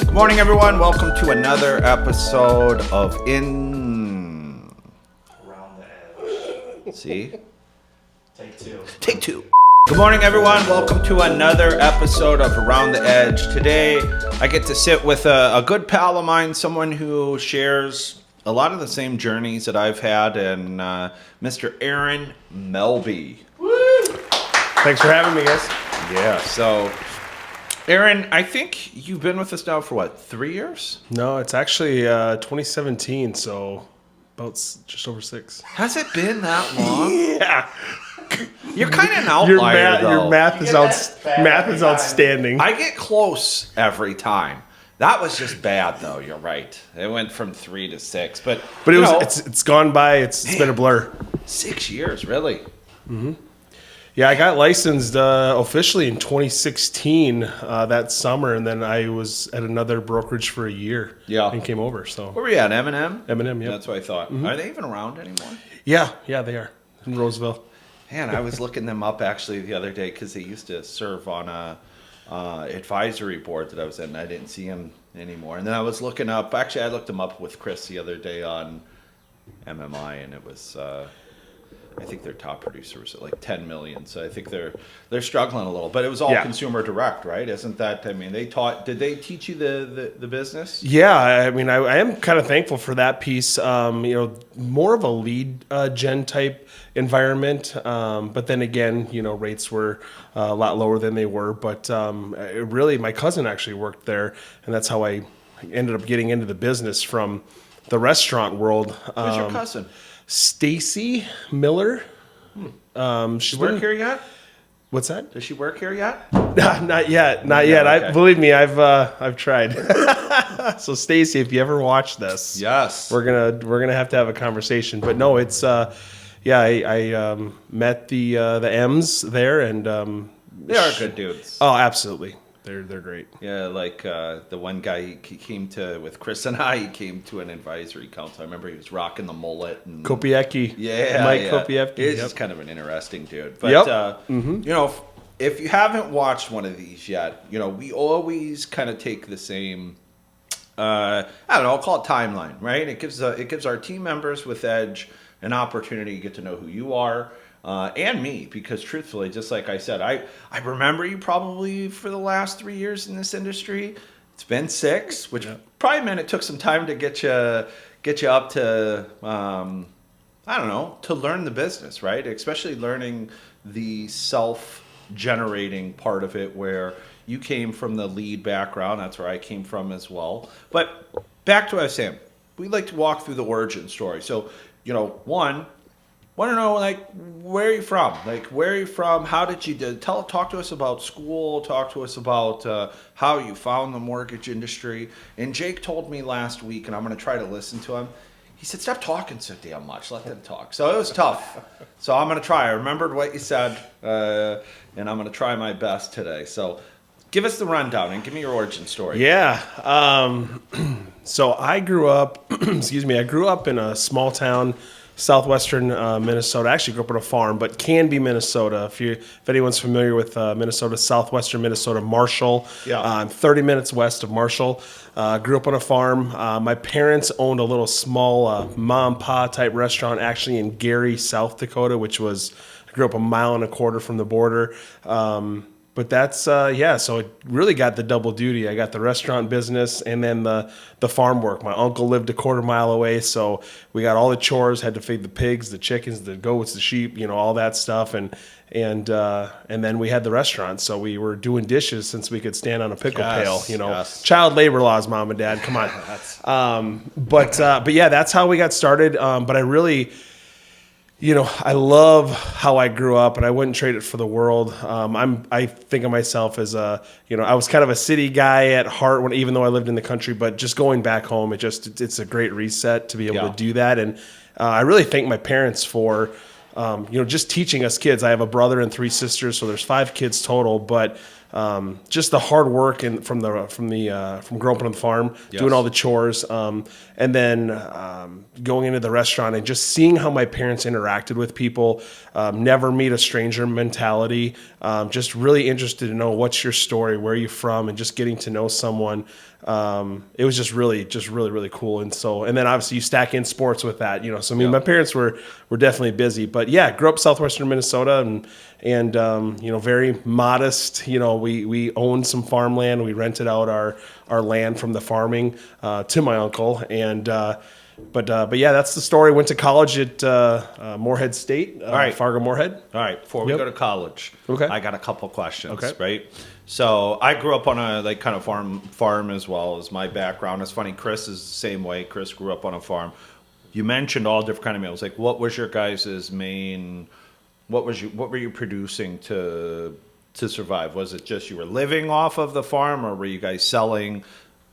Good morning, everyone. Welcome to another episode of Around the Edge. See? Take two. Take two. Good morning, everyone. Welcome to another episode of Around the Edge. Today, I get to sit with a good pal of mine, someone who shares a lot of the same journeys that I've had, and Mr. Aaron Melby. Woo! Thanks for having me, guys. Yeah, so... Aaron, I think you've been with us now for what, 3 years? No, it's actually 2017, so about just over 6. Has it been that long? Yeah. You're kind of an outlier, though. Your math is outstanding. I get close every time. That was just bad, though. You're right. It went from 3 to 6, but it's gone by. It's been a blur. 6 years, really. Mm-hmm. Yeah, I got licensed officially in 2016 that summer, and then I was at another brokerage for a year. Yeah, and came over. So where were you at? M&M? M&M, yeah. That's what I thought. Mm-hmm. Are they even around anymore? Yeah, they are in Roseville. Man, I was looking them up actually the other day because they used to serve on a advisory board that I was in. I didn't see them anymore, and then I was looking up. Actually, I looked them up with Chris the other day on MMI, and it was. I think their top producer was at like 10 million, so I think they're struggling a little. But it was all consumer direct, right? Isn't that? I mean, did they teach you the business? Yeah, I mean, I am kind of thankful for that piece. More of a lead gen type environment, but then again, rates were a lot lower than they were. But really, my cousin actually worked there, and that's how I ended up getting into the business from the restaurant world. Who's your cousin? Stacy Miller. She work here yet? What's that? Does she work here yet? Not yet. Okay. Believe me, I've tried. So Stacy, if you ever watch this, yes, we're gonna have to have a conversation. But no, it's I met the M's there, and they are good dudes. Oh, absolutely. They're great. Yeah, like the one guy he came to with Chris and I. He came to an advisory council. I remember he was rocking the mullet and Kopiecki. Mike Kopiecki. He's just kind of an interesting dude. But if you haven't watched one of these yet, we always kind of take the same. I don't know. I'll call it timeline, right? It gives our team members with Edge an opportunity to get to know who you are. And me, because truthfully, just like I said, I remember you probably for the last 3 years in this industry. It's been 6, which probably meant it took some time to get you up to, to learn the business, right? Especially learning the self-generating part of it, where you came from the lead background. That's where I came from as well. But back to what I was saying, we like to walk through the origin story. So, one. Want to know, where are you from? Where are you from? How did you do? Talk to us about school. Talk to us about how you found the mortgage industry. And Jake told me last week, and I'm going to try to listen to him. He said, "Stop talking so damn much. Let them talk." So it was tough. So I'm going to try. I remembered what you said, and I'm going to try my best today. So give us the rundown and give me your origin story. Yeah. So I grew up. I grew up in a small town. Southwestern Minnesota. I actually grew up on a farm, but Canby, Minnesota. If anyone's familiar with Minnesota, southwestern Minnesota, Marshall. Yeah. I'm 30 minutes west of Marshall. Grew up on a farm. My parents owned a little small mom and pa type restaurant actually in Gary, South Dakota, I grew up 1.25 miles from the border. But that's, so it really got the double duty. I got the restaurant business and then the farm work. My uncle lived 1/4 mile away, so we got all the chores, had to feed the pigs, the chickens, the goats, the sheep, all that stuff. And then we had the restaurant, so we were doing dishes since we could stand on a pickle pail, Yes. Child labor laws, mom and dad, come on. But yeah, that's how we got started. But I really... I love how I grew up, and I wouldn't trade it for the world. I think of myself as I was kind of a city guy at heart, even though I lived in the country. But just going back home, it's a great reset to be able to do that. And I really thank my parents for, just teaching us kids. I have a brother and 3 sisters, so there's 5 kids total. But just the hard work and from growing up on the farm, Yes. doing all the chores, and then going into the restaurant and just seeing how my parents interacted with people. Never meet a stranger mentality. Just really interested to know what's your story, where are you from, and just getting to know someone. It was just really, really cool. And then obviously you stack in sports with that, so I mean, my parents were definitely busy, but yeah, grew up Southwestern Minnesota and very modest, we owned some farmland. We rented out our land from the farming, to my uncle. But yeah, that's the story. Went to college at Moorhead State, All right. Fargo Moorhead. All right, before we Yep. go to college, Okay. I got a couple questions, Okay. right? So I grew up on a kind of farm as well as my background. It's funny, Chris is the same way. Chris grew up on a farm. You mentioned all different kind of meals. Like, what was your guys' main? What were you producing to survive? Was it just you were living off of the farm, or were you guys selling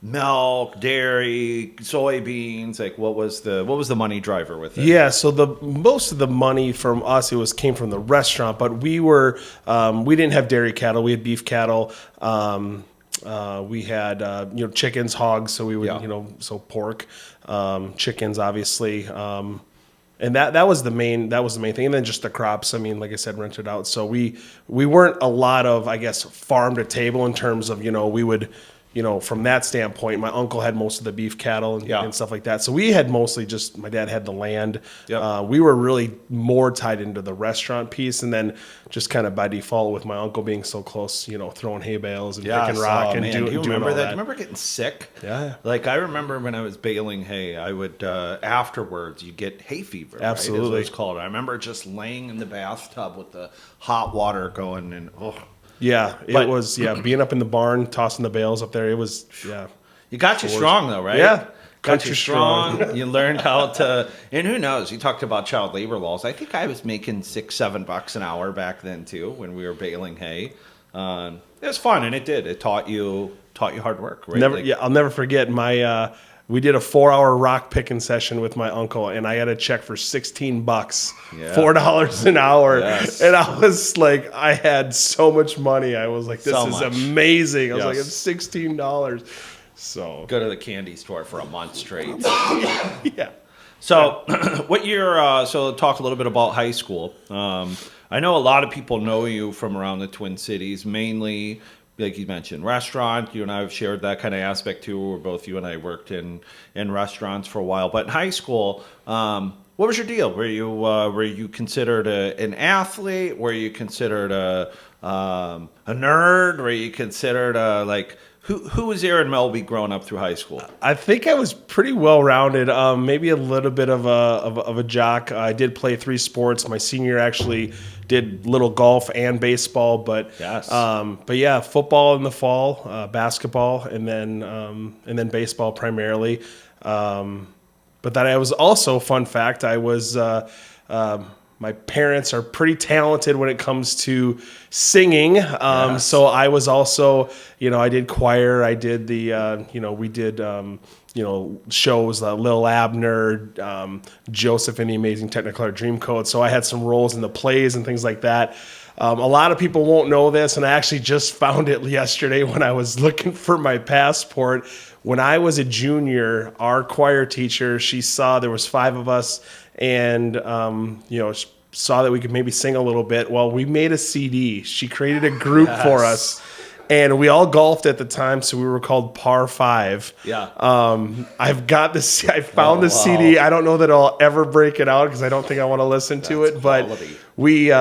milk, dairy, soybeans? Like, what was the money driver with it? Yeah, so most of the money from us came from the restaurant, but we didn't have dairy cattle. We had beef cattle. We had chickens, hogs. So we would Yeah. so pork, chickens, obviously. And that was the main thing. And then just the crops. I mean, like I said, rented out. So we weren't a lot of, I guess, farm to table in terms of we would. From that standpoint, my uncle had most of the beef cattle and stuff like that. So we had mostly just, my dad had the land. Yep. We were really more tied into the restaurant piece. And then just kind of by default with my uncle being so close, throwing hay bales and picking rock and man. doing Do you all remember that? that. Do you remember getting sick? Yeah. Like, I remember when I was baling hay, I would, afterwards, you get hay fever. Absolutely. Right, is what it's called. I remember just laying in the bathtub with the hot water going and, Yeah, it But- was, being up in the barn, tossing the bales up there. It was, You got you strong though, right? Yeah. Got Country you strong. You learned how to, and who knows? You talked about child labor laws. I think I was making $6-7 an hour back then too when we were baling hay. It was fun, and it did. It taught you hard work. Right? I'll never forget we did a 4-hour rock picking session with my uncle, and I had a check for $16, Yeah. $4 an hour. Yes. And I was like, I had so much money. I was like, this So is much. amazing. I was Yes. like, it's $16. So, Go to the candy store for a month straight. yeah. So, what year? So, talk a little bit about high school. I know a lot of people know you from around the Twin Cities, mainly, like you mentioned, restaurant. You and I have shared that kind of aspect too. Where both you and I worked in restaurants for a while. But in high school, what was your deal? Were you considered an athlete? Were you considered a nerd? Were you considered who was Aaron Melby growing up through high school? I think I was pretty well rounded. Maybe a little bit of a jock. I did play 3 sports. My senior year actually did little golf and baseball, but Yes. but yeah, football in the fall, basketball, and then baseball primarily. But that I was also, fun fact, I was my parents are pretty talented when it comes to singing. Yes. So I was also, I did choir. I did we did, shows, Lil Abner, Joseph and the Amazing Technicolor Dreamcoat. So I had some roles in the plays and things like that. A lot of people won't know this, and I actually just found it yesterday when I was looking for my passport. When I was a junior, our choir teacher, she saw there was 5 of us, and saw that we could maybe sing a little bit. Well, we made a CD. She created a group for us, and we all golfed at the time, so we were called Par 5. Yeah. I've got this. I found the wow. CD. I don't know that I'll ever break it out because I don't think I want to listen to it. That's But quality. we,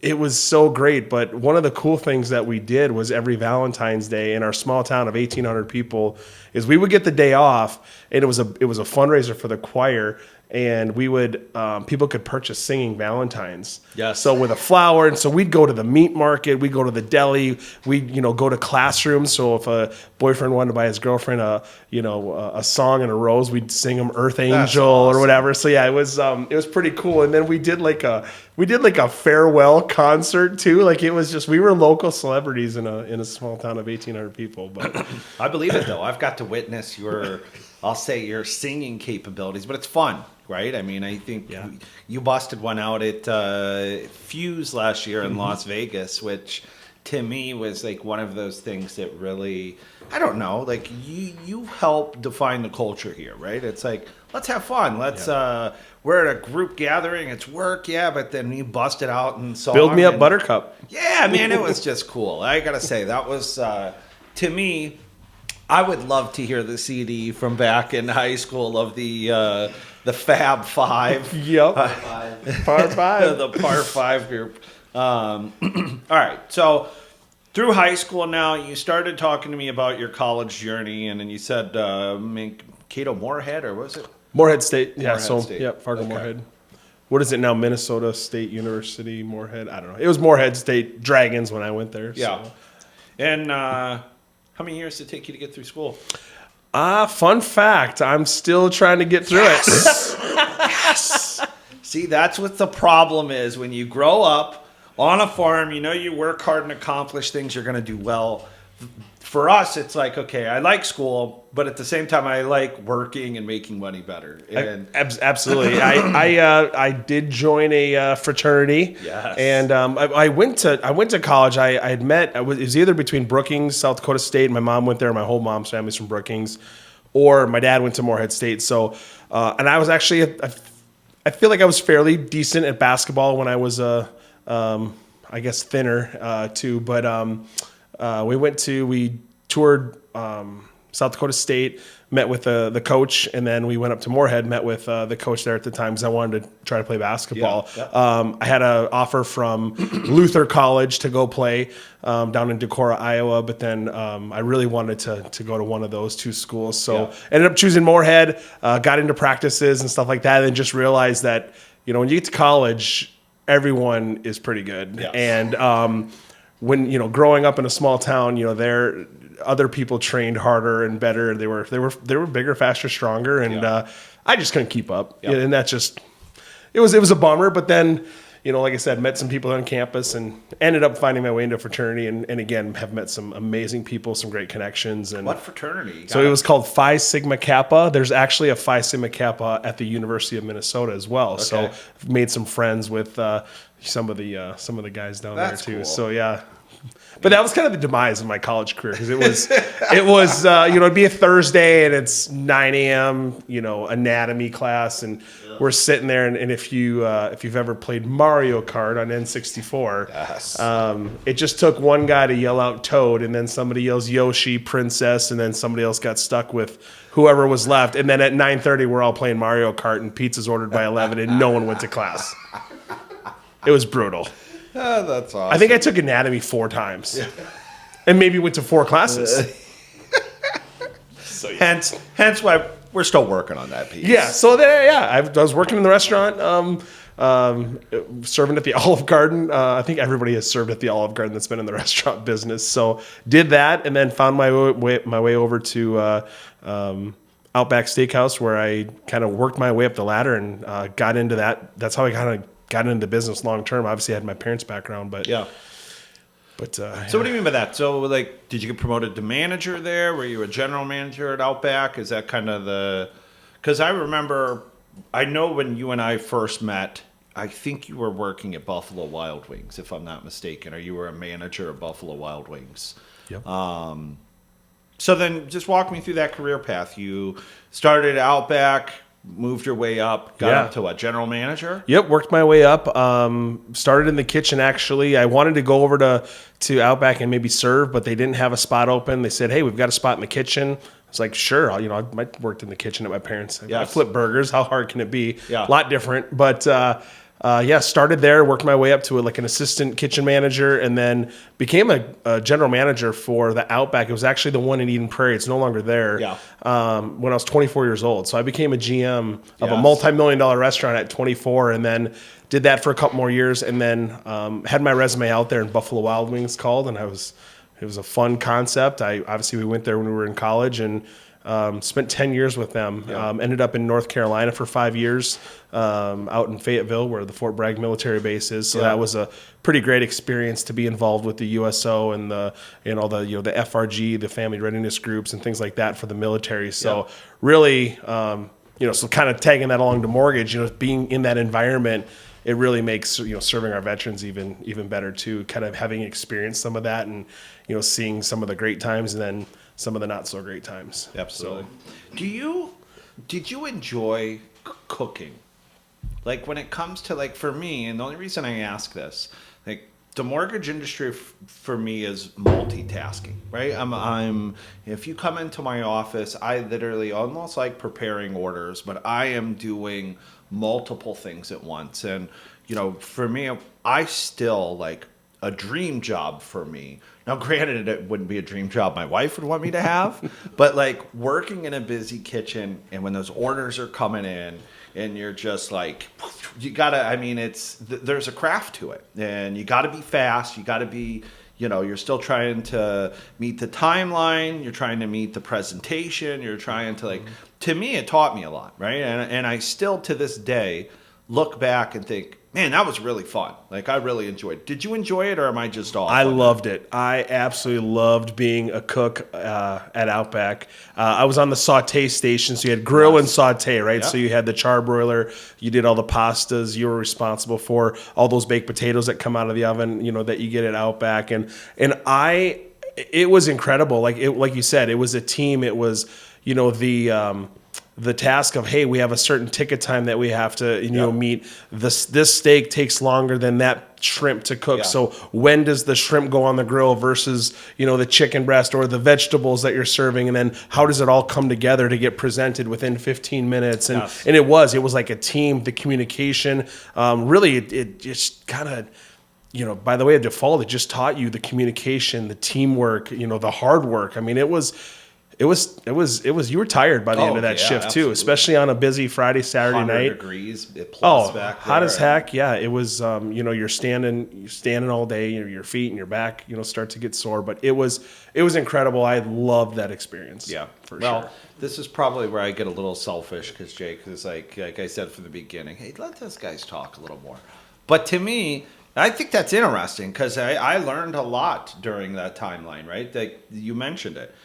it was so great. But one of the cool things that we did was every Valentine's Day in our small town of 1,800 people is we would get the day off, and it was a fundraiser for the choir. And we would, people could purchase singing Valentines. Yes. So with a flower, and so we'd go to the meat market, we'd go to the deli, we'd go to classrooms. So if a boyfriend wanted to buy his girlfriend a song and a rose, we'd sing them Earth Angel awesome. or whatever. So yeah, it was pretty cool. And then we did like a farewell concert too. Like it was just, we were local celebrities in a small town of 1,800 people. But I believe it though. I've got to witness your singing capabilities, but it's fun, right? I mean, I think you busted one out at Fuse last year in Las Vegas, which to me was like one of those things that really, I don't know, like you help define the culture here, right? It's like, let's have fun. Let's we're at a group gathering. It's work, yeah, but then you bust it out and so Build me up, and, Buttercup. Yeah, man, it was just cool. I gotta say that was to me. I would love to hear the CD from back in high school of the Fab Five. Yep. Par five. The Par Five group. All right, so through high school now, you started talking to me about your college journey, and then you said Cato Moorhead, or was it? Moorhead State. Yeah, Moorhead so, State. yep, Fargo Okay. Moorhead. What is it now? Minnesota State University, Moorhead? I don't know. It was Moorhead State Dragons when I went there. Yeah. So. And how many years did it take you to get through school? Fun fact, I'm still trying to get through it. See, that's what the problem is. When you grow up on a farm, you know you work hard and accomplish things, you're going to do well. For us, it's like, okay, I like school, but at the same time, I like working and making money better. And Absolutely. I did join a fraternity. Yes. And I went to college. I had met, it was either between Brookings, South Dakota State, and my mom went there. My whole mom's family's from Brookings. Or my dad went to Moorhead State. So, and I was actually, I feel like I was fairly decent at basketball when I was, I guess, thinner too. But we toured South Dakota State, met with the coach, and then we went up to Moorhead, met with the coach there at the time because I wanted to try to play basketball. Yeah. I had an offer from Luther College to go play down in Decorah, Iowa, but then I really wanted to go to one of those two schools. So ended up choosing Moorhead, got into practices and stuff like that, and then just realized that, you know, when you get to college, everyone is pretty good. Yes. And when, you know, growing up in a small town, you know, other people trained harder and better. They were bigger, faster, stronger, and I just couldn't keep up. Yeah. And that's just it was a bummer. But then, you know, like I said, met some people on campus and ended up finding my way into a fraternity, and again have met some amazing people, some great connections. And what fraternity? so it was called Phi Sigma Kappa. There's actually a Phi Sigma Kappa at the University of Minnesota as well. Okay. So I've made some friends with some of the guys down That's there too. cool. So yeah. But that was kind of the demise of my college career because it was you know, it'd be a Thursday and it's 9 a.m. you know, anatomy class, and we're sitting there, and if you've ever played Mario Kart on N64, Yes. it just took one guy to yell out Toad, and then somebody yells Yoshi, Princess, and then somebody else got stuck with whoever was left, and then at 9:30 we're all playing Mario Kart, and pizza's ordered by 11, and no one went to class. It was brutal. Oh, that's awesome. I think I took anatomy 4 times, and maybe went to 4 classes. So, hence why we're still working on that piece. Yeah. So there, I was working in the restaurant, serving at the Olive Garden. I think everybody has served at the Olive Garden that's been in the restaurant business. So did that, and then found my way over to Outback Steakhouse, where I kind of worked my way up the ladder and got into that. That's how I kind of got into business long term. Obviously, I had my parents' background, but Yeah. But So what do you mean by that? So like, did you get promoted to manager there? Were you a general manager at Outback? Is that kind of the? Because I remember, I know when you and I first met, I think you were working at Buffalo Wild Wings, if I'm not mistaken, or you were a manager at Buffalo Wild Wings. Yep. So then, just walk me through that career path. You started at Outback, moved your way up, got up to what, general manager? Yep, worked my way up. Started in the kitchen, actually. I wanted to go over to Outback and maybe serve, but they didn't have a spot open. They said, hey, we've got a spot in the kitchen. I was like, sure. I worked in the kitchen at my parents'. I flipped burgers. How hard can it be? Yeah. A lot different. But started there, worked my way up to like an assistant kitchen manager, and then became a general manager for the Outback. It was actually the one in Eden Prairie. It's no longer there. Yeah. When I was 24 years old. So I became a GM of a Yes. multi-million-dollar restaurant at 24, and then did that for a couple more years, and then had my resume out there, and Buffalo Wild Wings called, and it was a fun concept. We went there when we were in college, and spent 10 years with them. Ended up in North Carolina for 5 years, out in Fayetteville, where the Fort Bragg military base is. So that was a pretty great experience to be involved with the USO and the FRG, the family readiness groups and things like that for the military. So really, so kind of tagging that along to mortgage, being in that environment, it really makes, serving our veterans even better too, kind of having experienced some of that and, seeing some of the great times and then some of the not so great times. Absolutely. Did you enjoy cooking? Like when it comes to like for me, and the only reason I ask this, like the mortgage industry for me is multitasking, right? I'm if you come into my office, I literally almost like preparing orders, but I am doing multiple things at once. And for me, I still like a dream job for me. Now, granted, it wouldn't be a dream job my wife would want me to have, but like working in a busy kitchen and when those orders are coming in and you're just like, you gotta, I mean, there's a craft to it and you gotta be fast. You gotta be, you're still trying to meet the timeline. You're trying to meet the presentation. You're trying to to me, it taught me a lot, right? And I still to this day look back and think, man, that was really fun. Like, I really enjoyed it. Did you enjoy it, or am I just off? I loved it. I absolutely loved being a cook at Outback. I was on the saute station, so you had grill and saute, right? Yep. So you had the charbroiler. You did all the pastas. You were responsible for all those baked potatoes that come out of the oven, that you get at Outback. And it was incredible. Like you said, it was a team. It was, the task of, hey, we have a certain ticket time that we have to meet. This steak takes longer than that shrimp to cook. Yeah. So when does the shrimp go on the grill versus the chicken breast or the vegetables that you're serving, and then how does it all come together to get presented within 15 minutes? And Yes. and it was like a team. The communication, really, it just kind of. By the way of default, it just taught you the communication, the teamwork, the hard work. I mean, it was you were tired by the end of that shift too, especially on a busy Friday, Saturday 100 night. degrees plus back there. Hot as heck. Yeah. It was, you're standing all day, your feet and your back, start to get sore, but it was incredible. I loved that experience. Yeah, for well, sure. this is probably where I get a little selfish because Jake is like I said from the beginning, hey, let those guys talk a little more. But to me, I think that's interesting because I learned a lot during that timeline, right? Like you mentioned it,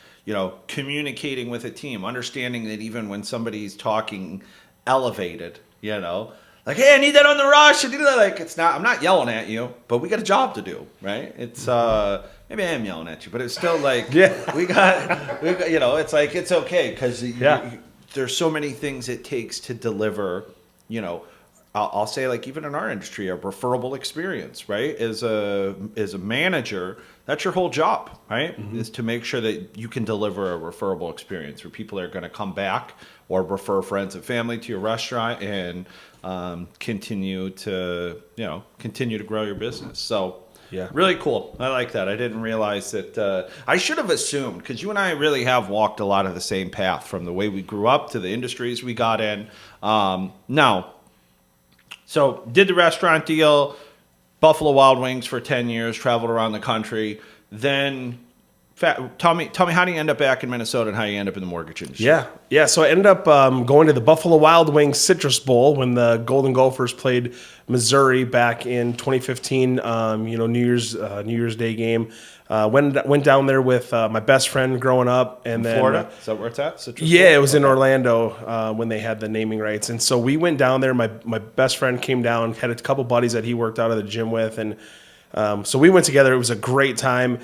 communicating with a team, understanding that even when somebody's talking elevated, like, hey, I need that on the rush. I need that. Like, it's not. I'm not yelling at you, but we got a job to do, right? It's maybe I am yelling at you, but it's still like, we got, it's like it's okay because there's so many things it takes to deliver, I'll say like even in our industry, a referable experience, right? As a manager, that's your whole job, right? Mm-hmm. Is to make sure that you can deliver a referable experience where people are going to come back or refer friends and family to your restaurant and continue to grow your business. So yeah, really cool. I like that. I didn't realize that. I should have assumed because you and I really have walked a lot of the same path from the way we grew up to the industries we got in. Now. So did the restaurant deal, Buffalo Wild Wings for 10 years, traveled around the country. Then tell me how do you end up back in Minnesota and how you end up in the mortgage industry? Yeah. So I ended up going to the Buffalo Wild Wings Citrus Bowl when the Golden Gophers played Missouri back in 2015. New Year's Day game. Went down there with my best friend growing up, and then Florida. Is that where it's at? Citrus yeah, Bowl? it was in Orlando when they had the naming rights, and so we went down there. My best friend came down, had a couple buddies that he worked out of the gym with, and so we went together. It was a great time.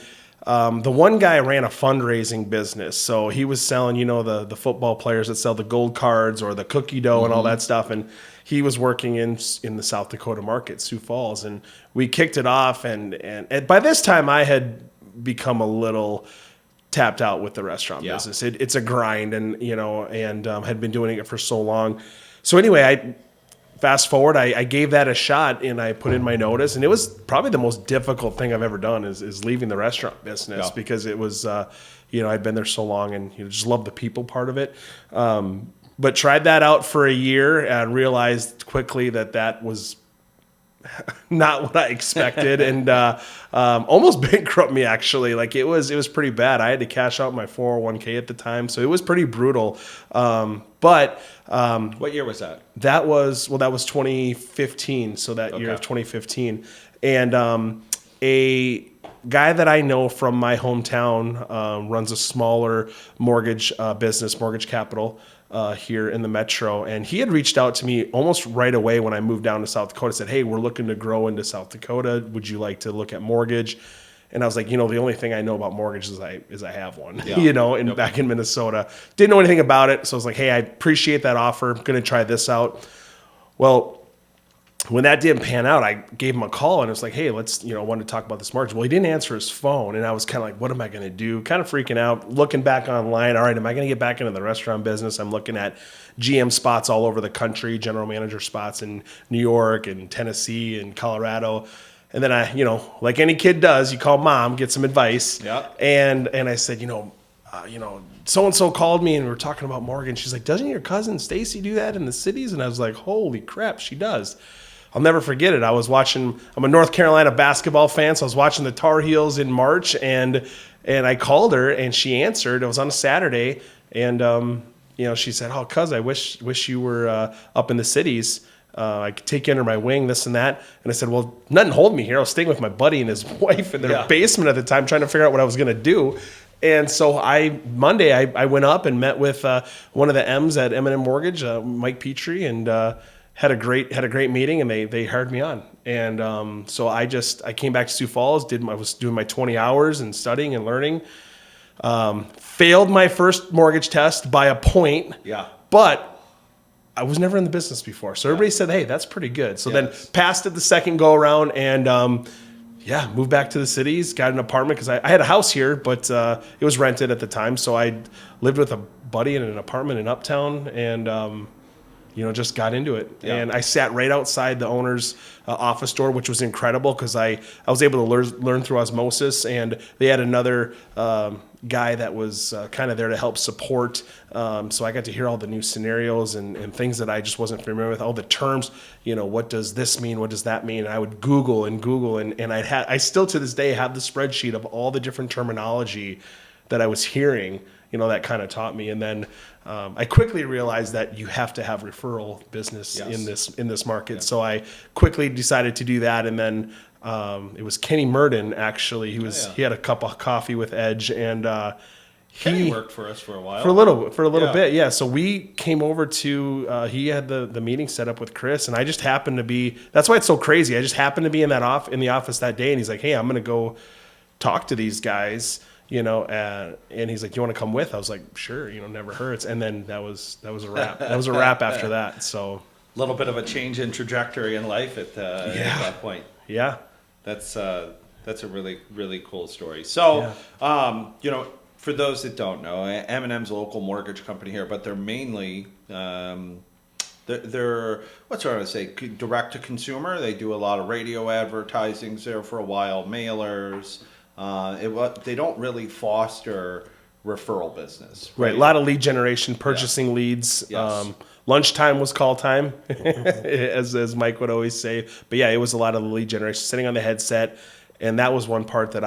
The one guy ran a fundraising business, so he was selling, the football players that sell the gold cards or the cookie dough and all that stuff, and he was working in the South Dakota market, Sioux Falls, and we kicked it off. And by this time, I had become a little tapped out with the restaurant business. It's a grind, and had been doing it for so long. So anyway, fast forward, I gave that a shot and I put in my notice, and it was probably the most difficult thing I've ever done is leaving the restaurant business because it was, I'd been there so long and just loved the people part of it. But tried that out for a year and realized quickly that was not what I expected, and almost bankrupt me actually. Like it was pretty bad. I had to cash out my 401k at the time, so it was pretty brutal. But what year was that? That was 2015. So that year of 2015, and a guy that I know from my hometown runs a smaller mortgage business, Mortgage Capital. here in the metro. And he had reached out to me almost right away when I moved down to South Dakota. Said, hey, we're looking to grow into South Dakota. Would you like to look at mortgage? And I was like, the only thing I know about mortgage is I have one, Yeah. back in Minnesota. Didn't know anything about it. So I was like, hey, I appreciate that offer. I'm going to try this out. Well, when that didn't pan out, I gave him a call and it was like, hey, let's, wanted to talk about this mortgage. Well, he didn't answer his phone. And I was kind of like, what am I going to do? Kind of freaking out, looking back online. All right, am I going to get back into the restaurant business? I'm looking at GM spots all over the country, general manager spots in New York and Tennessee and Colorado. And then I, like any kid does, you call mom, get some advice. Yeah. And I said, so-and-so called me and we were talking about mortgage. She's like, doesn't your cousin Stacy do that in the cities? And I was like, holy crap, she does. I'll never forget it. I'm a North Carolina basketball fan, so I was watching the Tar Heels in March, and I called her, and she answered. It was on a Saturday, and she said, oh, cuz, I wish you were up in the cities. I could take you under my wing, this and that. And I said, well, nothing hold me here. I was staying with my buddy and his wife in their basement at the time, trying to figure out what I was going to do. And so Monday I went up and met with one of the M's at M&M Mortgage, Mike Petrie, and had a great meeting, and they hired me on. And so I came back to Sioux Falls, I was doing my 20 hours and studying and learning. Failed my first mortgage test by a point. Yeah. But I was never in the business before. So everybody said, hey, that's pretty good. So then passed it the second go around and moved back to the cities, got an apartment because I had a house here, but it was rented at the time. So I lived with a buddy in an apartment in Uptown and just got into it. Yeah. And I sat right outside the owner's office door, which was incredible because I was able to learn through osmosis. And they had another guy that was kind of there to help support. So I got to hear all the new scenarios and things that I just wasn't familiar with, all the terms, what does this mean? What does that mean? And I would Google and I still to this day have the spreadsheet of all the different terminology that I was hearing, that kind of taught me. And then I quickly realized that you have to have referral business in this market. Yeah. So I quickly decided to do that. And then it was Kenny Murden, actually. He had a cup of coffee with Edge, and Kenny worked for us for a while. For a little bit, yeah. So we came over to he had the meeting set up with Chris, and I just happened to be. That's why it's so crazy. I just happened to be in the office that day, and he's like, "Hey, I'm going to go talk to these guys." And he's like, "You want to come with?" I was like, "Sure." Never hurts. And then that was a wrap. That was a wrap after that. So a little bit of a change in trajectory in life at that point. Yeah, that's a really, really cool story. So, for those that don't know, M&M's a local mortgage company here, but they're mainly they're what's what I want to say, direct to consumer. They do a lot of radio advertisings there for a while, mailers. They don't really foster referral business. Right. A lot of lead generation, purchasing leads. Yes. Lunchtime was call time, as Mike would always say. But yeah, it was a lot of the lead generation, sitting on the headset. And that was one part that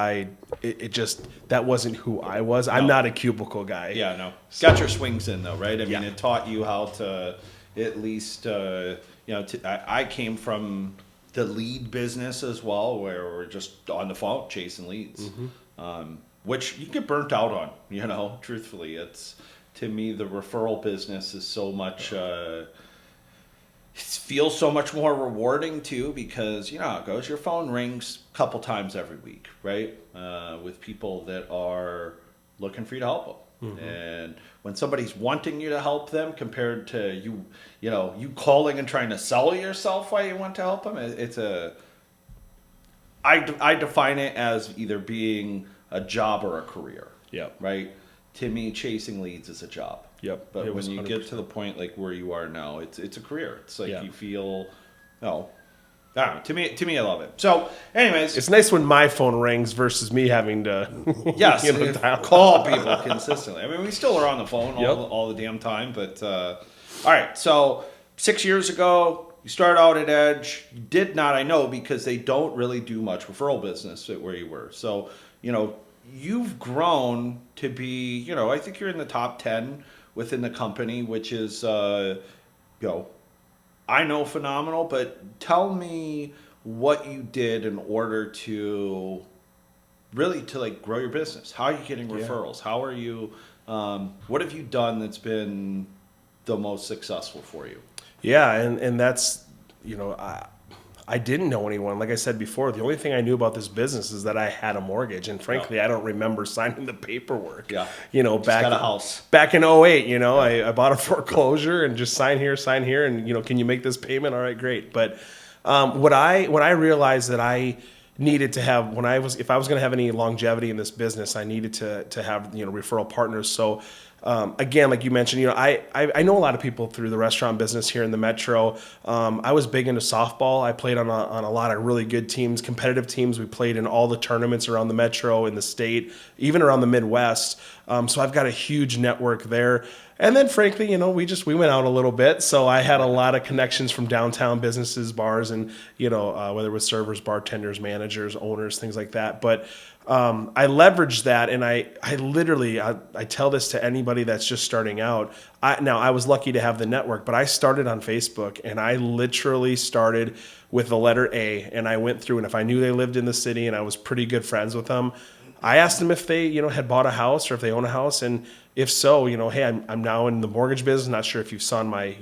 that wasn't who I was. No. I'm not a cubicle guy. Yeah, no. Got your swings in though, right? I mean, it taught you how to at least, I came from the lead business as well, where we're just on the phone chasing leads, which you get burnt out on. Truthfully, it's to me the referral business is so much. It feels so much more rewarding too because how it goes. Your phone rings a couple times every week, right? With people that are looking for you to help them. Mm-hmm. And when somebody's wanting you to help them compared to you calling and trying to sell yourself why you want to help them, I define it as either being a job or a career. Yep. Right? To me, chasing leads is a job. Yep. But when you get to the point like where you are now, it's a career. It's like you feel, I don't know. To me, I love it. So, anyways, it's nice when my phone rings versus me having to call people consistently. I mean, we still are on the phone all the damn time. But all right, so 6 years ago, you started out at Edge. You did not, I know, because they don't really do much referral business at where you were. So, you've grown to be, I think you're in the top 10 within the company, which is, I know phenomenal, but tell me what you did in order to really grow your business. How are you getting referrals? How are you, what have you done that's been the most successful for you. Yeah, and that's, I didn't know anyone. Like I said before, the only thing I knew about this business is that I had a mortgage, and frankly, I don't remember signing the paperwork. Yeah. Back got a house. back in '08. I bought a foreclosure and just sign here, and can you make this payment? All right, great. But when I realized that I needed to have if I was going to have any longevity in this business, I needed to have referral partners. So again, like you mentioned, I know a lot of people through the restaurant business here in the metro. I was big into softball. I played on a lot of really good teams, competitive teams. We played in all the tournaments around the metro, in the state, even around the Midwest. So I've got a huge network there. And then frankly, we went out a little bit. So I had a lot of connections from downtown businesses, bars, and, whether it was servers, bartenders, managers, owners, things like that. But I leveraged that, and I literally tell this to anybody that's just starting out. I was lucky to have the network, but I started on Facebook, and I literally started with the letter A, and I went through, and if I knew they lived in the city and I was pretty good friends with them, I asked them if they had bought a house or if they own a house, and if so, hey, I'm now in the mortgage business. Not sure if you've seen my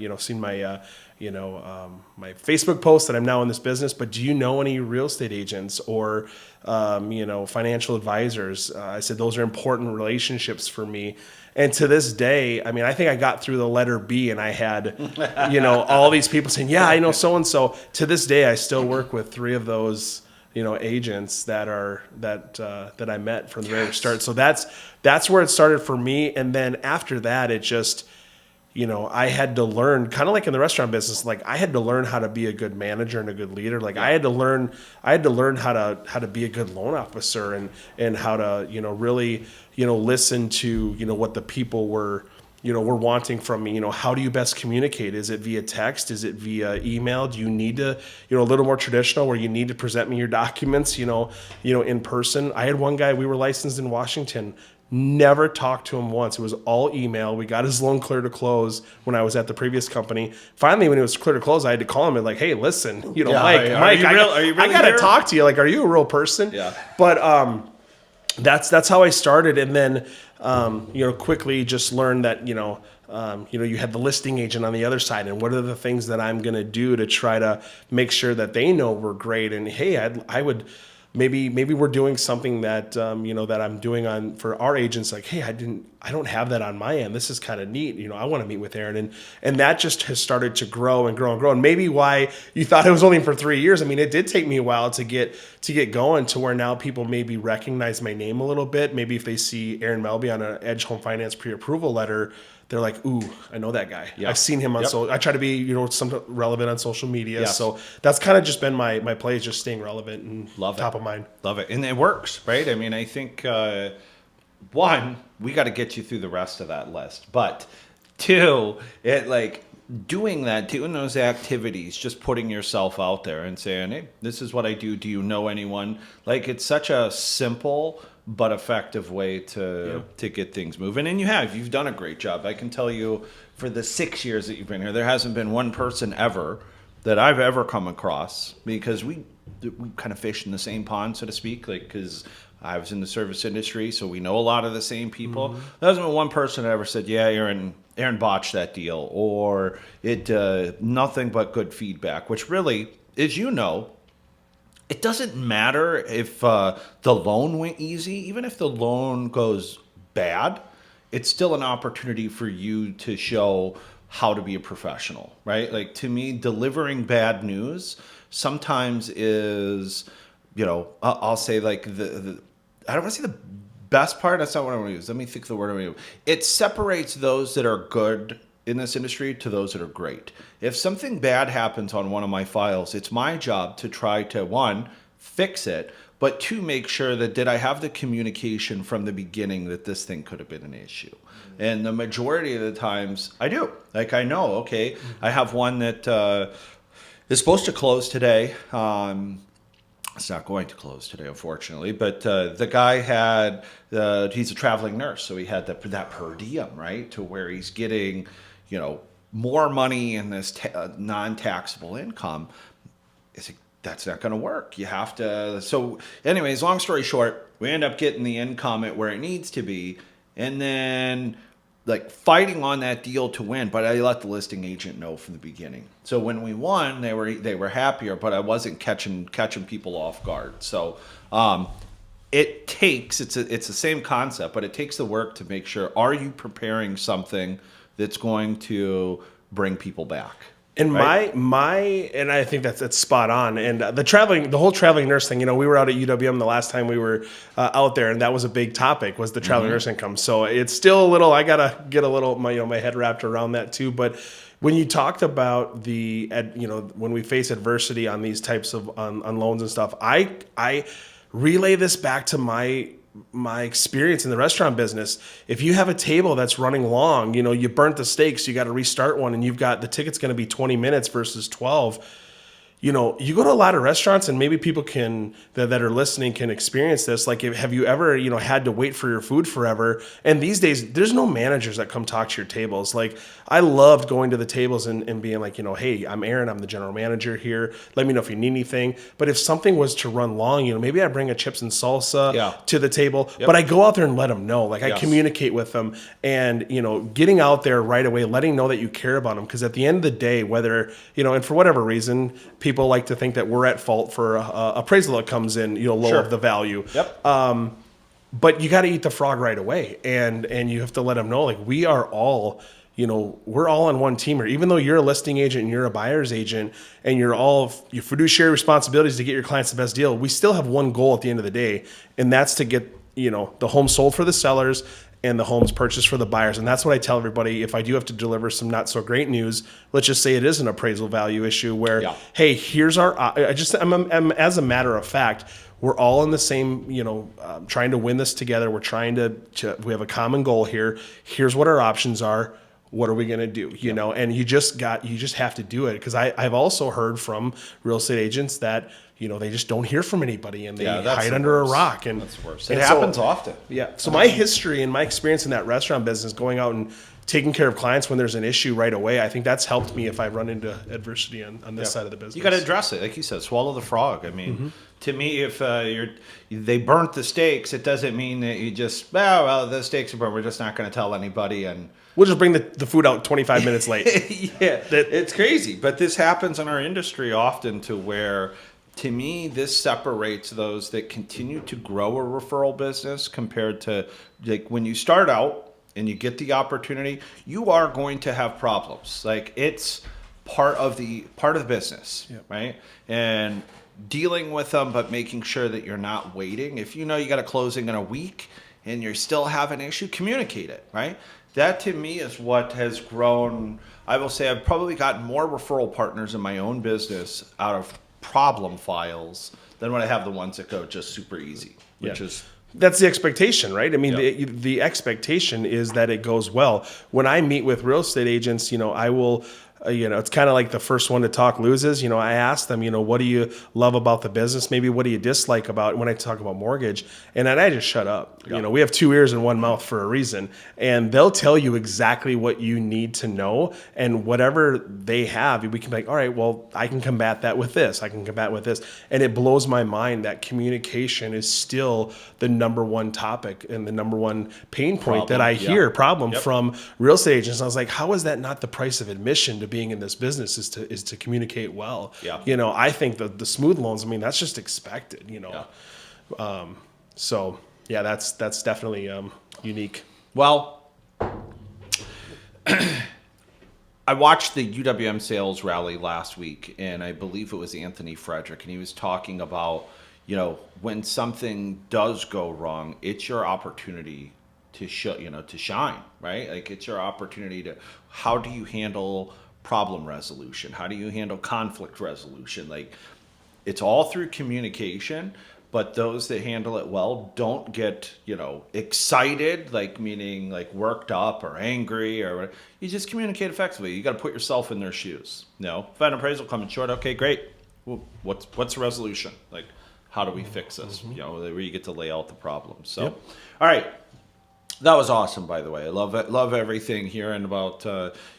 my Facebook post that I'm now in this business, but do you know any real estate agents or, financial advisors? I said, those are important relationships for me. And to this day, I think I got through the letter B, and I had, all these people saying, yeah, I know so-and-so. To this day, I still work with 3 of those, agents that I met from the very start. So that's where it started for me. And then after that, it just, I had to learn, kind of like in the restaurant business, like I had to learn how to be a good manager and a good leader. Like I had to learn how to be a good loan officer and how to, really, listen to, what the people were wanting from me. How do you best communicate? Is it via text? Is it via email? Do you need to, a little more traditional where you need to present me your documents, in person? I had one guy, we were licensed in Washington. Never talked to him once. It was all email. We got his loan clear to close when I was at the previous company. Finally, when it was clear to close, I had to call him and like, hey, listen, Mike, I got to talk to you. Like, are you a real person? Yeah. But that's how I started. And then, quickly just learned that, you had the listing agent on the other side, and what are the things that I'm going to do to try to make sure that they know we're great. And hey, I would, maybe we're doing something that that I'm doing for our agents. Like, hey, I don't have that on my end. This is kind of neat. I want to meet with Aaron, and that just has started to grow and grow and grow. And maybe why you thought it was only for 3 years. It did take me a while to get going to where now people maybe recognize my name a little bit. Maybe if they see Aaron Melby on an Edge Home Finance pre-approval letter, they're like, ooh, I know that guy. Yep. I've seen him on I try to be, some relevant on social media. Yes. So that's kind of just been my play, is just staying relevant and top of mind. Love it. And it works, right? I think, one, we got to get you through the rest of that list. But 2, doing those activities, just putting yourself out there and saying, hey, this is what I do. Do you know anyone? It's such a simple but effective way to get things moving. And you've done a great job. I can tell you, for the 6 years that you've been here, there hasn't been one person ever that I've ever come across, because we kind of fish in the same pond, so to speak, because I was in the service industry, so we know a lot of the same people. Mm-hmm. There hasn't been one person that ever said, yeah, Aaron botched that deal, or it nothing but good feedback, which really is, it doesn't matter if the loan went easy. Even if the loan goes bad, it's still an opportunity for you to show how to be a professional, right? To me, delivering bad news sometimes is, I'll say the I don't want to say the best part. That's not what I want to use. Let me think of the word I'm going to use. It separates those that are good in this industry to those that are great. If something bad happens on one of my files, it's my job to try to, 1, fix it, but 2, make sure that did I have the communication from the beginning that this thing could have been an issue. And the majority of the times I do. I know, okay, I have one that is supposed to close today. It's not going to close today, unfortunately, but the guy he's a traveling nurse, so he had that per diem, right, to where he's getting, more money in this non-taxable income. It's like, that's not going to work. You have to. So anyways, long story short, we end up getting the income at where it needs to be. And then like fighting on that deal to win, but I let the listing agent know from the beginning. So when we won, they were happier, but I wasn't catching people off guard. So it takes it's the same concept, but it takes the work to make sure, are you preparing something that's going to bring people back? And right? and I think that's spot on. And the whole traveling nurse thing, we were out at UWM the last time we were out there, and that was a big topic, was the traveling nurse income. So it's still a little, I gotta get a little my head wrapped around that too. But when you talked about when we face adversity on these types of on loans and stuff, I relay this back to my experience in the restaurant business. If you have a table that's running long, you burnt the steaks, you got to restart one, and you've got the ticket's going to be 20 minutes versus 12. You go to a lot of restaurants, and maybe people that are listening can experience this. Like, have you ever, had to wait for your food forever? And these days, there's no managers that come talk to your tables. Like, I loved going to the tables and being like, hey, I'm Aaron, I'm the general manager here. Let me know if you need anything. But if something was to run long, maybe I bring a chips and salsa to the table, but I go out there and let them know. Like, I communicate with them, and, getting out there right away, letting know that you care about them. Because at the end of the day, whether, and for whatever reason, people like to think that we're at fault for appraisal that comes in, low of the value. Yep. But you got to eat the frog right away, and you have to let them know, like, we are all, we're all on one team here. Even though you're a listing agent and you're a buyer's agent, and your fiduciary responsibilities to get your clients the best deal, we still have one goal at the end of the day, and that's to get the home sold for the sellers and the homes purchased for the buyers. And that's what I tell everybody. If I do have to deliver some not so great news, let's just say it is an appraisal value issue where, hey, here's our, I'm as a matter of fact, we're all in the same, trying to win this together. We're trying we have a common goal here. Here's what our options are. What are we going to do? And you just have to do it. Because I've also heard from real estate agents that, they just don't hear from anybody, and they hide under a rock. And that's worse. It happens often. Yeah. So my history and my experience in that restaurant business, going out and taking care of clients when there's an issue right away, I think that's helped me if I run into adversity on this side of the business. You got to address it. Like you said, swallow the frog. I mean, to me, if they burnt the steaks, it doesn't mean that you just, the steaks are burnt. We're just not going to tell anybody, and we'll just bring the food out 25 minutes late. It's crazy. But this happens in our industry often, to where, to me, this separates those that continue to grow a referral business compared to, like, when you start out and you get the opportunity, you are going to have problems. Like, it's part of the business, right? And dealing with them, but making sure that you're not waiting. If you got a closing in a week and you still have an issue, communicate it, right? That, to me, is what has grown. I will say I've probably gotten more referral partners in my own business out of problem files than when I have the ones that go just super easy, which is... That's the expectation, right? I mean, the expectation is that it goes well. When I meet with real estate agents, I will... it's kind of like the first one to talk loses. I ask them, what do you love about the business? Maybe what do you dislike about when I talk about mortgage? And then I just shut up. Yeah. We have two ears and one mouth for a reason. And they'll tell you exactly what you need to know. And whatever they have, we can be like, all right, well, I can combat that with this. I can combat with this. And it blows my mind that communication is still the number one topic and the number one pain point that I hear from real estate agents. I was like, how is that not the price of admission to being in this business, is to communicate well? I think the smooth loans, that's just expected, so that's definitely unique. Well, I watched the UWM sales rally last week, and I believe it was Anthony Frederick, and he was talking about, when something does go wrong, it's your opportunity to to shine, right? Like, it's your opportunity to, how do you handle problem resolution? How do you handle conflict resolution? Like, it's all through communication, but those that handle it well don't get, excited, like, meaning like worked up or angry or whatever. You just communicate effectively. You got to put yourself in their shoes. If I have an appraisal coming short, okay, great. Well, what's the resolution? Like, how do we fix this? Where you get to lay out the problem. So, all right. That was awesome, by the way. I love everything hearing about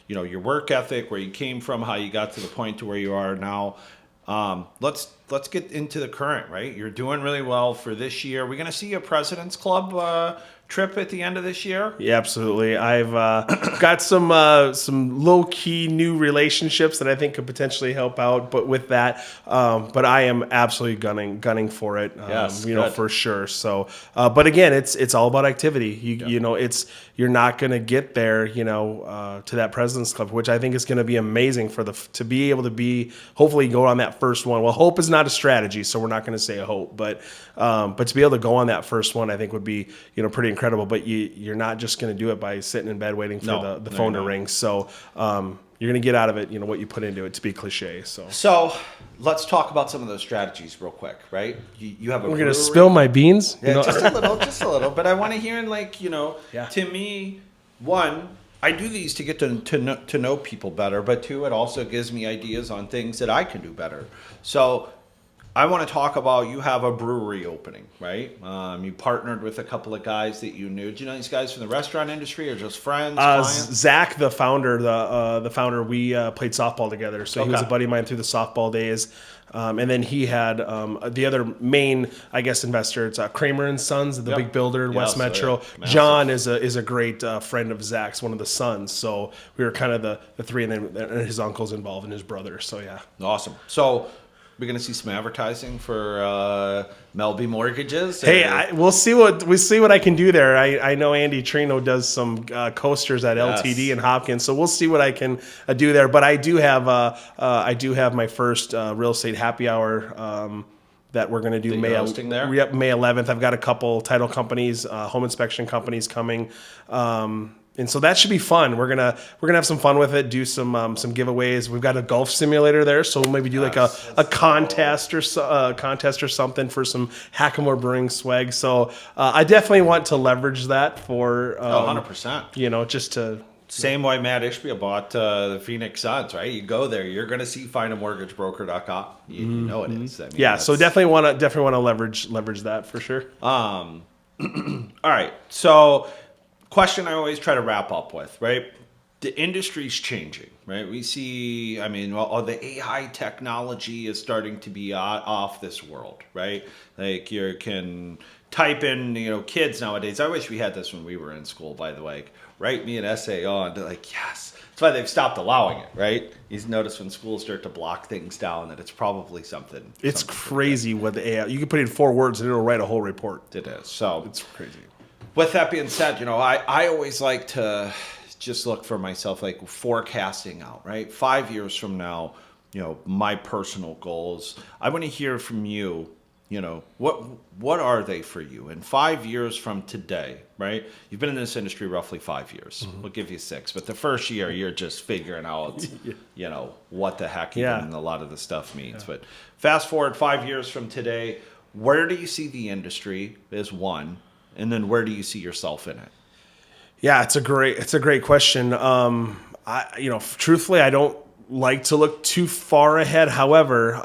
your work ethic, where you came from, how you got to the point to where you are now. Let's get into the current, right? You're doing really well for this year. We're going to see a President's Club trip at the end of this year? Yeah, absolutely. I've got some low key new relationships that I think could potentially help out. But with that, but I am absolutely gunning for it. Yes, good. For sure. So, but again, it's all about activity. You know, you're not going to get there, to that President's Club, which I think is going to be amazing to be able to be hopefully go on that first one. Well, hope is not a strategy, so we're not going to say a hope, but to be able to go on that first one, I think would be pretty incredible. But you're not just going to do it by sitting in bed waiting for the phone to ring. So you're going to get out of it, what you put into it, to be cliche. So let's talk about some of those strategies real quick, right? You have a We're going to spill my beans? Yeah, just a little. But I want to hear, Yeah. to me, one, I do these to get to know people better, but two, it also gives me ideas on things that I can do better. So I want to talk about, you have a brewery opening, right? You partnered with a couple of guys that you knew. Do you know these guys from the restaurant industry or just friends, clients? Zach, the founder, we played softball together. So he was a buddy of mine through the softball days. And then he had the other main, I guess, investor. It's Kramer and Sons, the big builder in West Metro. Yeah. John is a great friend of Zach's, one of the sons. So we were kind of the three, and then his uncle's involved and his brother. So yeah, awesome. So we're gonna see some advertising for Melby Mortgages. Hey, we'll see what I can do there. I know Andy Trino does some coasters at LTD and Hopkins, so we'll see what I can do there. But I do have my first real estate happy hour that we're going to do May 11th. I've got a couple title companies, home inspection companies coming. And so that should be fun. We're gonna have some fun with it. Do some giveaways. We've got a golf simulator there, so we'll maybe do like a contest or something for some Hackamore Brewing swag. So I definitely want to leverage that for 100%. Just to. Same way Matt Ishbia bought the Phoenix Suns, right? You go there, you're going to see findamortgagebroker.com. You know it is. I mean, so definitely want to leverage that for sure. All right, so. Question I always try to wrap up with, right? The industry's changing, right? We see, the AI technology is starting to be off this world, right? Like you can type in, kids nowadays. I wish we had this when we were in school, by the way. Write me an essay on, yes. That's why they've stopped allowing it, right? You notice when schools start to block things down that it's probably something. It's crazy what the AI, you can put in 4 words and it'll write a whole report. It is. So it's crazy. With that being said, I always like to just look for myself, like forecasting out, right? 5 years from now, my personal goals. I want to hear from you, what are they for you? And 5 years from today, right? You've been in this industry roughly 5 years. Mm-hmm. We'll give you 6. But the first year, you're just figuring out, what the heck even a lot of the stuff means. Yeah. But fast forward 5 years from today, where do you see the industry is one? And then where do you see yourself in it? Yeah, it's a great question. Truthfully, I don't like to look too far ahead. However,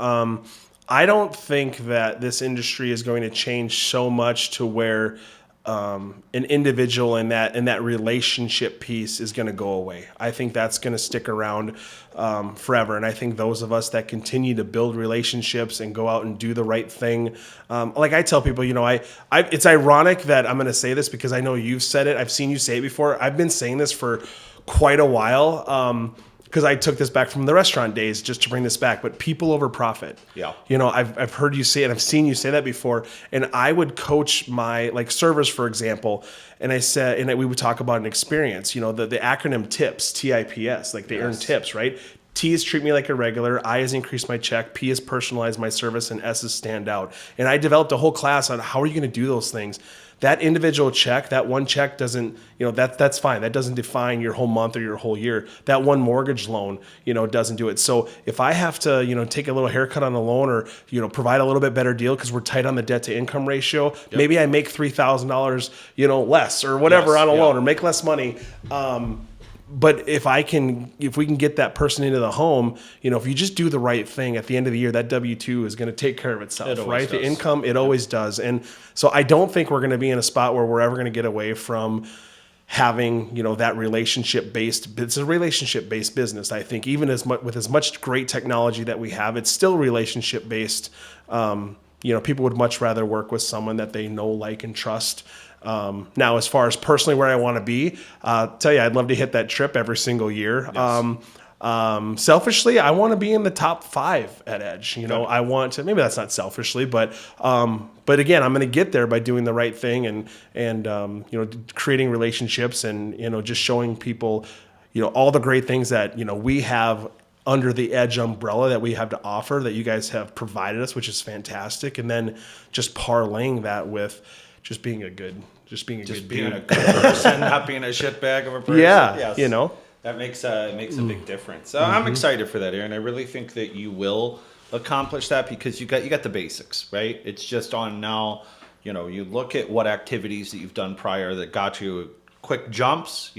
I don't think that this industry is going to change so much to where an individual in that relationship piece is going to go away. I think that's going to stick around forever. And I think those of us that continue to build relationships and go out and do the right thing, like I tell people, it's ironic that I'm going to say this because I know you've said it. I've seen you say it before. I've been saying this for quite a while. Because I took this back from the restaurant days just to bring this back, but people over profit. Yeah. I've heard you say it, I've seen you say that before, and I would coach my servers, for example, and I said, and we would talk about an experience. The acronym TIPS, TIPS, they earn tips, right? T is treat me like a regular, I is increase my check, P is personalize my service, and S is stand out. And I developed a whole class on how are you going to do those things. That individual check, that one check doesn't, that's fine. That doesn't define your whole month or your whole year. That one mortgage loan, doesn't do it. So if I have to, take a little haircut on the loan or, provide a little bit better deal because we're tight on the debt to income ratio, maybe I make $3,000, less or whatever on a loan or make less money. But if we can get that person into the home, if you just do the right thing at the end of the year, that W-2 is going to take care of itself, right? The income, it always does. And so I don't think we're going to be in a spot where we're ever going to get away from having, that relationship-based, it's a relationship-based business. I think even with as much great technology that we have, it's still relationship-based, people would much rather work with someone that they know, like, and trust. Now, as far as personally where I want to be, tell you, I'd love to hit that trip every single year. Yes. Selfishly, I want to be in the top 5 at Edge. I want to, maybe that's not selfishly, but again, I'm going to get there by doing the right thing and creating relationships and, just showing people, all the great things that, we have under the Edge umbrella that we have to offer that you guys have provided us, which is fantastic. And then just parlaying that with just being a good being dude. a good person, not being a shitbag of a person. Yeah, yes. That makes a big difference. I'm excited for that, Aaron. I really think that you will accomplish that because you got the basics, right? It's just on now. You look at what activities that you've done prior that got you quick jumps.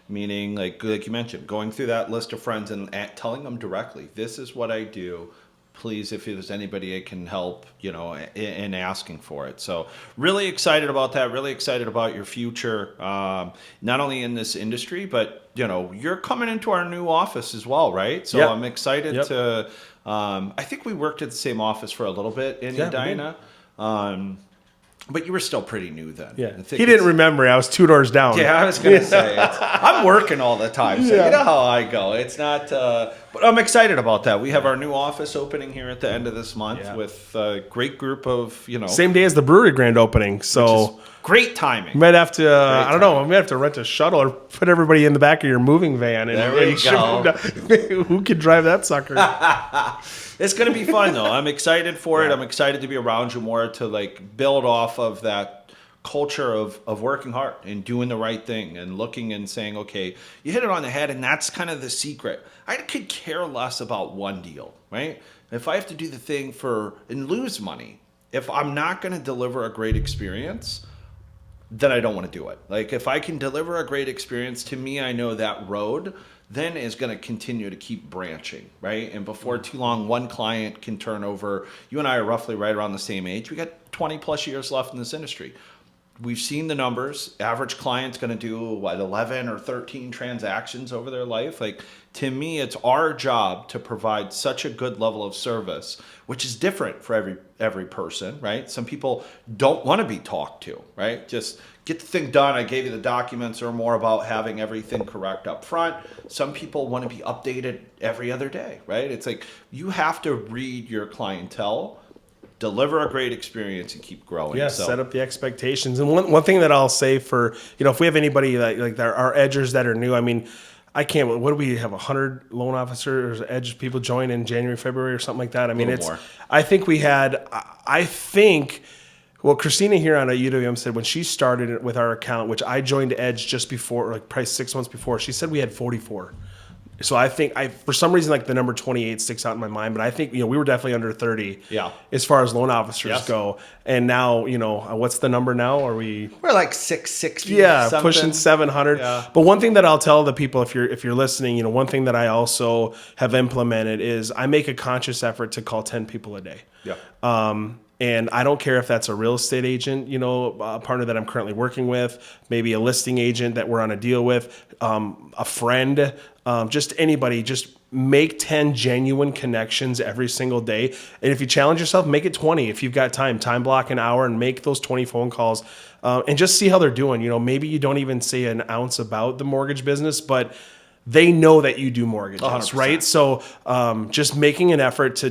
Meaning like you mentioned, going through that list of friends and telling them directly, "This is what I do. Please, if there's anybody I can help, in asking for it." So really excited about that. Really excited about your future, not only in this industry, but, you're coming into our new office as well, right? So yep. I'm excited to, I think we worked at the same office for a little bit in Edina. But you were still pretty new then. Yeah, he didn't remember. I was 2 doors down. Yeah, I was going to say, I'm working all the time, so you know how I go. It's not, but I'm excited about that. We have our new office opening here at the end of this month with a great group of, Same day as the brewery grand opening, so great timing. You might have to, I don't know, we might have to rent a shuttle or put everybody in the back of your moving van. And there we go. Who can drive that sucker? It's going to be fun, though. I'm excited for it. I'm excited to be around you more to, build off of that culture of working hard and doing the right thing and looking and saying, okay, you hit it on the head, and that's kind of the secret. I could care less about one deal, right? If I have to do the thing and lose money, if I'm not going to deliver a great experience, then I don't want to do it. If I can deliver a great experience, to me, I know that road then is going to continue to keep branching, right? And before too long, one client can turn over. You and I are roughly right around the same age. We got 20 plus years left in this industry. We've seen the numbers. Average client's going to do 11 or 13 transactions over their life. To me, it's our job to provide such a good level of service, which is different for every person, right? Some people don't want to be talked to, right? Just get the thing done. I gave you the documents, or more about having everything correct up front. Some people want to be updated every other day, right? It's you have to read your clientele, deliver a great experience, and keep growing. Yeah, set up the expectations. And one thing that I'll say for, if we have anybody like our edgers that are new, I can't, what do we have, 100 loan officers, Edge people join in January, February or something like that? More. I think well, Christina here on UWM said when she started with our account, which I joined Edge just before, probably 6 months before, she said we had 44. So I think for some reason, the number 28 sticks out in my mind, but I think, we were definitely under 30 as far as loan officers go. And now, what's the number now? We're 660. Yeah, something. Pushing 700. Yeah. But one thing that I'll tell the people, if you're listening, one thing that I also have implemented is I make a conscious effort to call 10 people a day. Yeah. And I don't care if that's a real estate agent, a partner that I'm currently working with, maybe a listing agent that we're on a deal with, a friend, just anybody. Just make 10 genuine connections every single day. And if you challenge yourself, make it 20. If you've got time block an hour and make those 20 phone calls and just see how they're doing. Maybe you don't even say an ounce about the mortgage business, but they know that you do mortgages, 100%. Right? So just making an effort to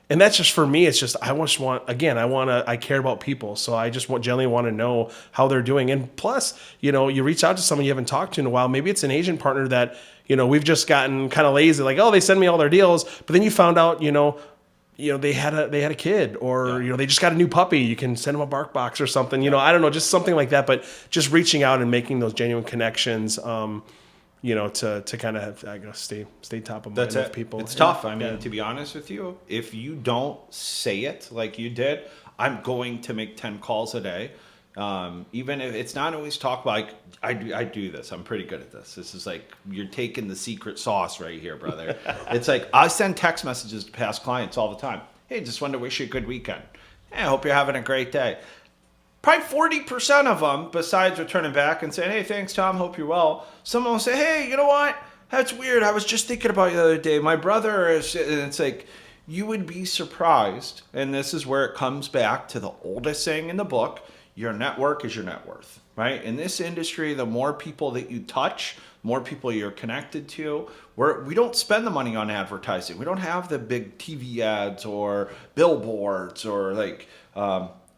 and that's just for me. It's just I care about people, so I just generally want to know how they're doing. And plus, you reach out to someone you haven't talked to in a while. Maybe it's an agent partner that we've just gotten kind of lazy, they send me all their deals, but then you found out they had a kid, or they just got a new puppy. You can send them a bark box or something. I don't know, just something like that. But just reaching out and making those genuine connections. To kind of stay top of mind with people. It's tough. To be honest with you, if you don't say it like you did, I'm going to make 10 calls a day. Even if it's not always talk about, I do this. I'm pretty good at this. This is you're taking the secret sauce right here, brother. It's I send text messages to past clients all the time. Hey, just wanted to wish you a good weekend. Hey, I hope you're having a great day. Probably 40% of them, besides returning back and saying, hey, thanks, Tom, hope you're well, someone will say, hey, you know what? That's weird. I was just thinking about you the other day. My brother is, and it's you would be surprised, and this is where it comes back to the oldest saying in the book, your network is your net worth, right? In this industry, the more people that you touch, more people you're connected to. We don't spend the money on advertising. We don't have the big TV ads or billboards or like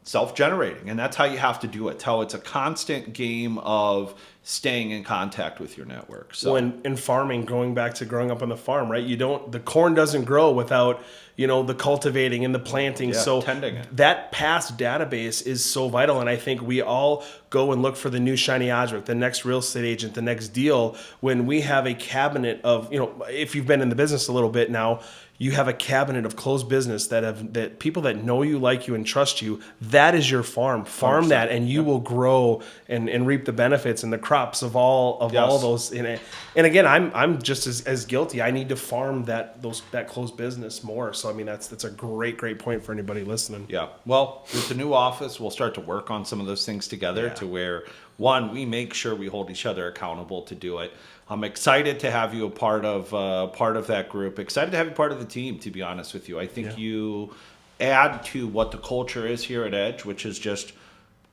self-generating. And that's how you have to do it. It's how it's a constant game of staying in contact with your network. So Well, in farming, going back to growing up on the farm, right? The corn doesn't grow without, the cultivating and the planting. Yeah, So tending it. that past database is so vital. And I think we all go and look for the new shiny object, the next real estate agent, the next deal, when we have a cabinet of, if you've been in the business a little bit now, you have a cabinet of closed business that people that know you, like you, and trust you. That is your farm. Farm 100%. that, and you will grow and reap the benefits and the crops of all Yes. those in it. And again, I'm just as guilty. I need to farm that closed business more. So I mean, that's a great point for anybody listening. yeah. Well, with the new office, we'll start to work on some of those things together to where, one, we make sure we hold each other accountable to do it. I'm excited to have you a part of that group. Excited to have you part of the team, to be honest with you. I think you add to what the culture is here at Edge, which is just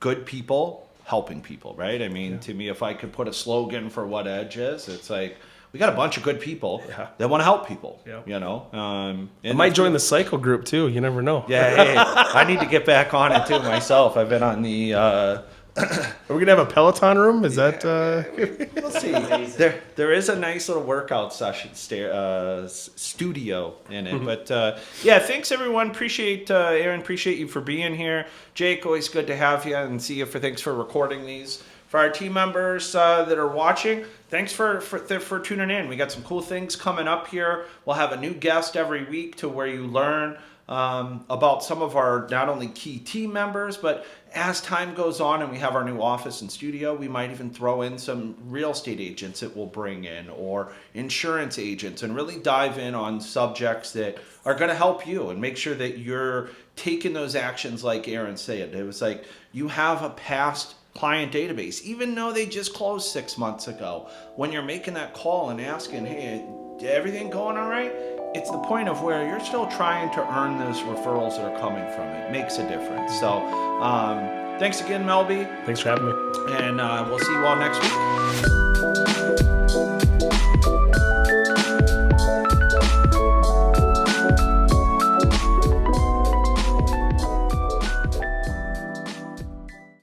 good people helping people, right? I mean, to me, if I could put a slogan for what Edge is, it's like, we got a bunch of good people that want to help people, I And might join the cycle group too. You never know. Yeah, hey, I need to get back on it too myself. I've been on the... Are we gonna have a Peloton room? Is that? We'll see. There is a nice little workout session studio in it. But thanks everyone. Appreciate Aaron. Appreciate you for being here. Jake, always good to have you and see you. Thanks for recording these. For our team members that are watching, thanks for tuning in. We got some cool things coming up here. We'll have a new guest every week to where you learn about some of our not only key team members, but as time goes on and we have our new office and studio, we might even throw in some real estate agents that we'll bring in or insurance agents and really dive in on subjects that are going to help you and make sure that you're taking those actions like Aaron said. It was like you have a past client database, even though they just closed 6 months ago. When you're making that call and asking, hey, everything going all right? It's the point of where you're still trying to earn those referrals that are coming from it. It makes a difference. So thanks again, Melby. Thanks for having me. And we'll see you all next week.